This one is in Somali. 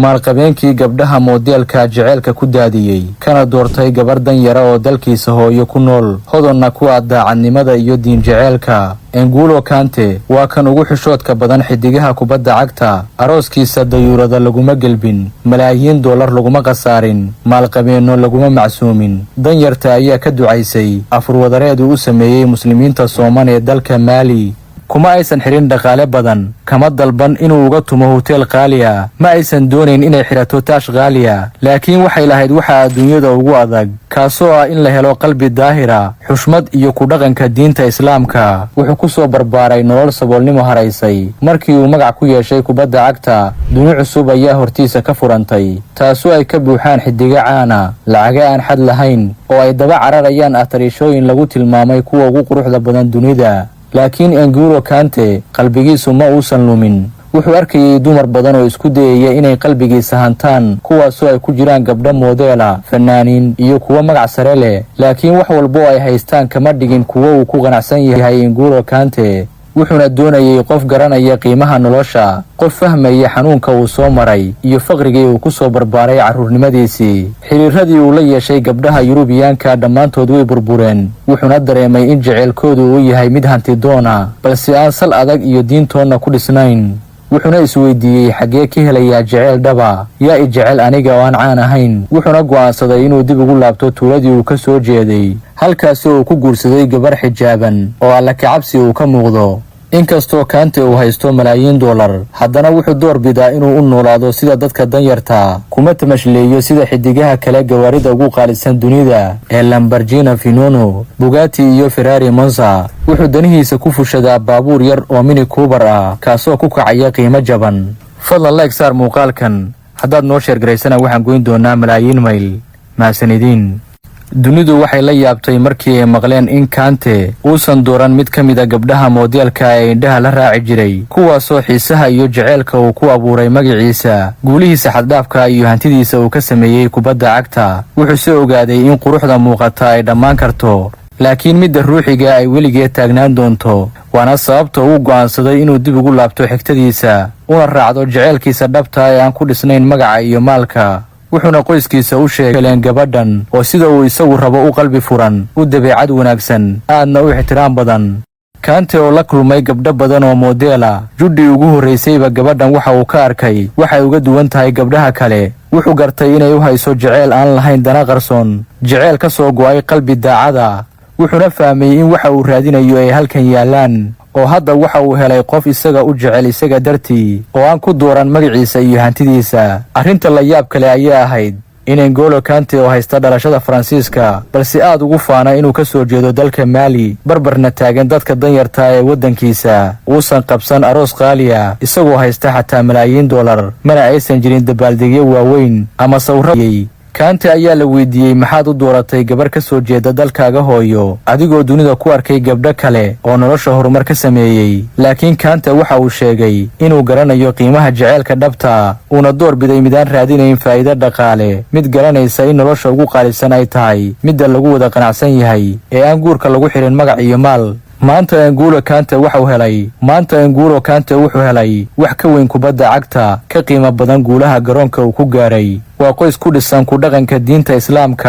maalqabeenkii gabdhaha moodeelka jaceylka ku daadiyey kana doortay gabar dan yara oo dalkiisa hooyo ku nool hodonna ku ah daacadnimada iyo diin jaceylka. N'Golo Kante waa kan ugu xishoodka badan xidigaha kubadda cagta. Arooskiisa dayuurada laguma gelbin, malaayiin dollar laguma qasaarin, maalqabeeno laguma macsuumin. Dan yarta ayaa ka ducaysay afurwadareed uu sameeyay muslimiinta Soomaan ee dalka Mali. kuma aysan xirin dhaqaale badan, kama dalban inuu uga tumo hotel qaali ah, ma aysan doonayn inay xirato taash qaali ah, laakiin waxay lahayd waxa adduunyada ugu adag, kaasoo ah in la helo qalbi daahira, xushmad iyo ku dhaqanka diinta Islaamka. Wuxuu ku soo barbaaray nolol saboolnimo haraysay. Markii uu magac ku yeeshay kubadda cagta, duni cusub ayaa hortiisa ka furantay, taasoo ay ka buuxaan xidiga caana, lacaga aan xad lahayn, oo ay daba cararayaan atarishooyin lagu tilmaamay kuwa ugu quruxda badan dunida. laakiin N'Golo Kante qalbigiisu ma uusan lumin. wuxuu arkayay dumar badan oo isku dayaya inay qalbigiisa hantaan, kuwaasoo ay ku jiraan gabdho moodela, fanaaniin iyo kuwa magac sare leh, laakiin wax walba oo ay haystaan kama dhigin kuwa uu ku qanacsan yahay N'Golo Kante. wuxuuna doonayay qof garanaya qiimaha nolosha, qof fahmaya xanuunka uu soo maray iyo faqrigii uu ku soo barbaaray carruurnimadiisii. xiriiradii uu la yeeshay gabdhaha Yurubiyaanka dhammaantood way burbureen, wuxuuna dareemay in jaceylkoodu uu yahay mid hanti doona, balse aan sal adag iyo diintoonna ku dhisnayn. wuxuuna isweydiiyey xaggee ka helayaa jaceyl dhaba, yaa i jecel aniga oo aan caan ahayn. wuxuuna go'aansaday inuu dib ugu laabto tuuladii uu ka soo jeeday, halkaasoo uu ku guursaday gabar xijaaban oo alla kacabsi uu ka muuqdo. inkastoo Kante uu haysto malaayiin dollar, haddana wuxuu door bidaa inuu u noolaado sida dadka danyarta, kuma tamashleeyo sida xidigaha kale gawaarida ugu qaalisan dunida ee Lamborghini Veneno, Bugatti iyo Ferrari Monza. wuxuu danihiisa ku fushadaa baabuur yar oo Mini Cooper ah, kaasoo ku kacaya qiimo jaban. fadlan like saar muuqaalkan, haddaad noo sheer garaysana waxaan goyn doonaa malaayiin mayl. mahadsanidin. dunidu waxay la yaabtay markii ay maqleen in Kante uusan dooran mid ka mid ah gabdhaha moodeelka ee indhaha la raaci jiray, kuwaasoo xiisaha iyo jaceylka uu ku abuuray magaciisa, guulihiisa xaddhaafka iyo hantidiisa uu ka sameeyey kubadda cagta. wuxuu soo ogaaday in quruxda muuqata ay dhammaan karto, laakiin midda ruuxiga ay weligeed taagnaan doonto. waana sababta uu go'aansaday inuu dib ugu laabto xigtadiisa, una raacdo jaceylkiisa dhabta ee aan ku dhisnayn magaca iyo maalka. wuxuuna qoyskiisa u sheegeen gabadhan oo sida uu isagu rabo u qalbi furan, u dabeecad wanaagsan, aadna u ixtiraam badan. Kante oo la kulmay gabdho badan oo moodela, judhi ugu horraysayba gabadhan waxa uu ka arkay waxay uga duwan tahay gabdhaha kale. wuxuu gartay inay u hayso jaceyl aan lahayn dana qarsoon, jaceyl ka soo go'ay qalbi daacada. wuxuuna fahmay in waxa uu raadinayo ay halkan yaalaan, oo hadda waxa uu helay qof isaga u jecel isaga dartii, oo aan ku dooran magaciisa iyo hantidiisa. arrinta la yaab kale ayaa ahayd in N'Golo Kante oo haysta dhalashada Faransiiska, balse aad ugu faana inuu ka soo jeedo dalka Mali, barbarna taagan dadka danyarta ee waddankiisa, uusan qabsan aroos qaali ah, isagoo haysta xataa malaayiin dollar, mana aysan jirin dabaaldegyo waaweyn ama sawirayay. Kante ayaa la weydiiyey maxaad u dooratay gabar ka soo jeeda dalkaaga hooyo, adigoo dunida ku arkay gabdho kale oo nolosha horumar ka sameeyey. laakiin Kante waxa uu sheegay inuu garanayo qiimaha jaceylka dhabta, uuna door biday midaan raadinayn faa'iido dhaqaale, mid garanaysa in nolosha ugu qaalisan ay tahay midda lagu wada qanacsan yahay, ee aan guurka lagu xirin magac iyo maal. maanta N'Golo Kante wuxuu helay wax ka weyn kubadda cagta, ka qiimo badan guulaha garoonka uu ku gaaray. waa qoys ku dhisan ku dhaqanka diinta Islaamka.